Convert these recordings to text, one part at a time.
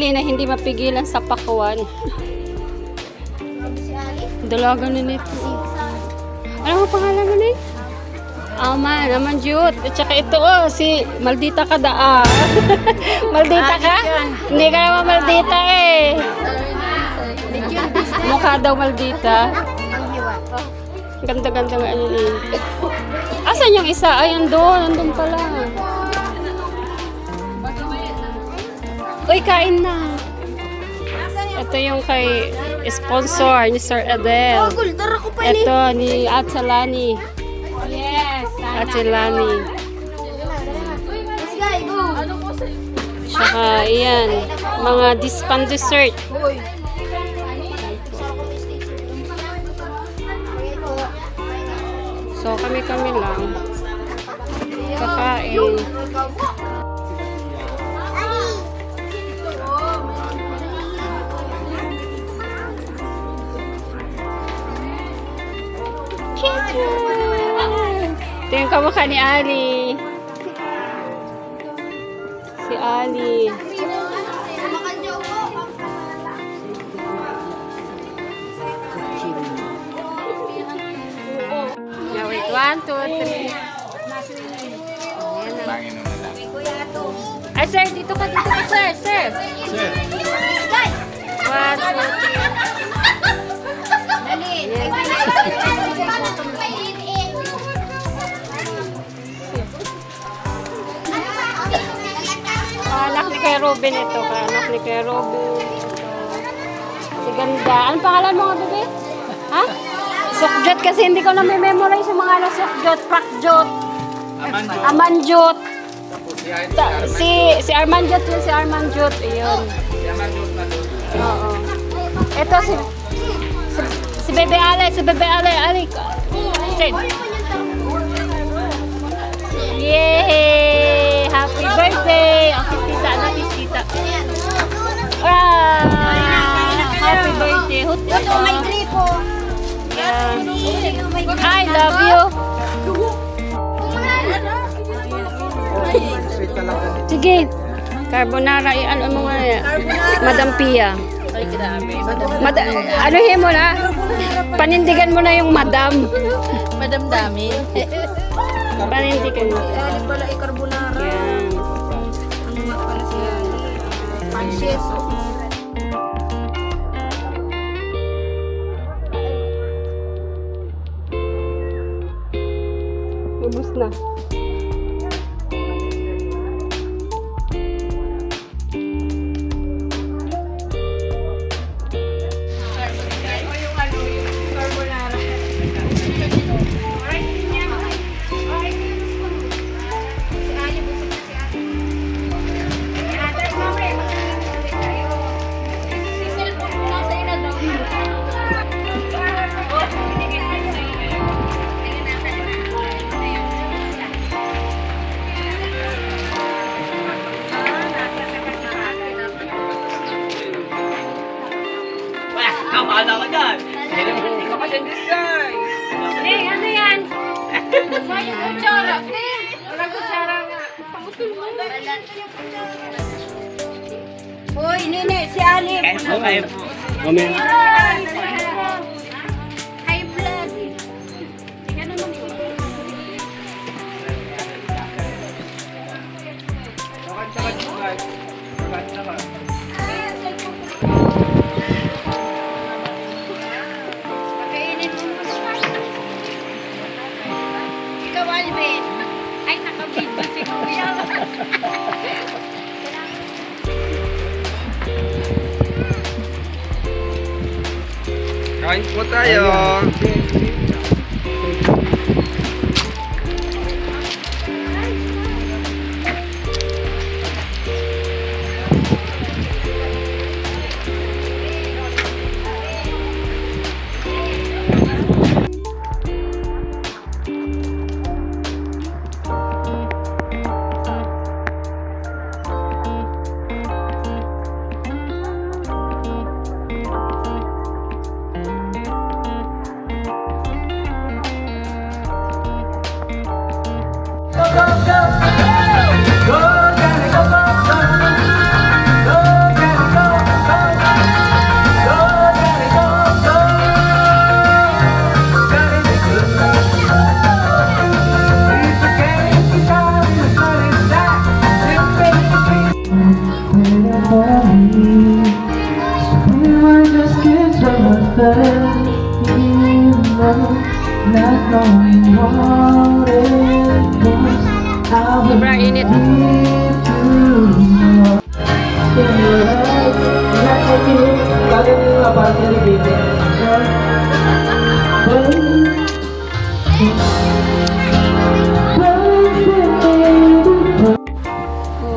Na hindi mapigilan sa pakuan. Dalaga na nito. Ano ang pangalan mo na eh? Alman, naman Jut. At saka ito si Maldita ka daa. Maldita ka? Hindi ka naman Maldita eh. Mukha daw Maldita. Ganda-ganda nga yun eh. Asan yung isa? Ayun doon. Andun pala. Uy, kain na. Ito yung kay sponsor ni Sir Adel. Ito ni Atsalani. Yes. Atsalani. Saka iyan. Mga dispan dessert. So kami-kami lang. Kakain. Ito yung kamukha ni Ali. Si Ali. Now wait, 1, 2, 3. Ay sir, dito ka, sir. Sir. 1, 2, 3. Anak ni kay Robin ito. Anak ni kay Robin. Si ganda. Anong pangalan mo nga, bebe? Ha? Sukjot kasi hindi ko na may memorize yung mga ano. Sukjot, Prakjot, Amanjot. Si Armanjot yun. Si Armanjot. Ayun. Oo. Ito si Bebe Ale. Si Bebe Ale. Sit. Yay! Happy birthday! Ang tita na tita. Happy birthday. Huto, may gripo. I love you. Sige. Carbonara. Ano mo nga yan? Madam Pia. Anuhin mo na. Panindigan mo na yung madam. Madam Dami. Panindigan mo. Yan pala ay carbonara. Yan. Ano nga pala siya? Pancit. Ubus na. Kamala ka dyan. Hindi ka pa dyan disguise. Ano yan? May kutsara. Walang kutsara nga. Pangutol mo. Uy, nene, si Ali. Kaya po. Amen. High blood. Tingnan naman ito. Ikaw, Alvin. Ay, nakabid ba si Kuya? Kain po tayo. Sobrang init. Oh,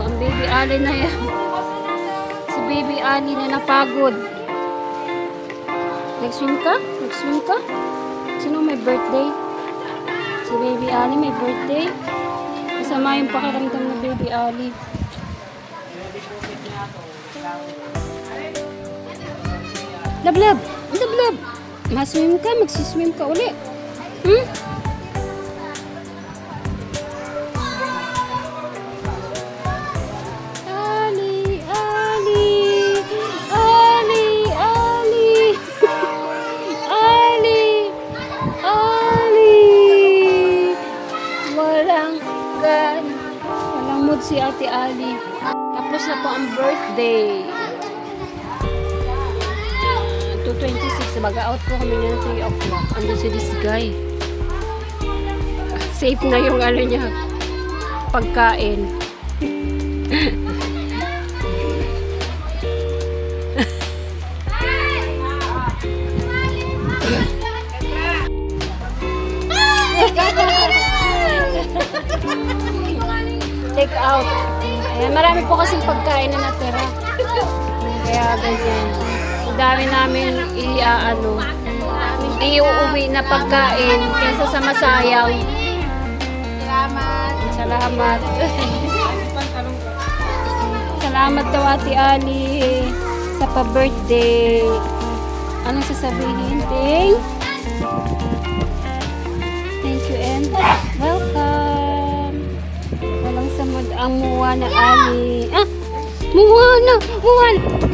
ang baby Ali na yan. Si baby Ali na napagod. Nag-swim ka? Nag-swim ka? Sino may birthday? Si baby Ali may birthday? Masama yung pakiramdam ng baby Ali. Lablab! Lablab! Maswim ka? Magsiswim ka uli. Hmm? Ali! Ali! Ali! Ali! Ali! Ali! Walang mood si Ate Ali. Tapos na po ang birthday. 2:26. Mag-out po kami ng 3 o'clock. Ando si this guy. Safe na yung ano niya. Pagkain. Take out. Ayan, marami po kasing pagkain na natira. Kaya ganyan. Ang dami namin iuuwi na pagkain kaysa sa masayang. Salamat. Salamat. Salamat daw Ate Ali sa pa-birthday. Anong sasabihin? Thank you and welcome. Walang samod ang muwa na Ali. Ah! Muwa na! Muwa na!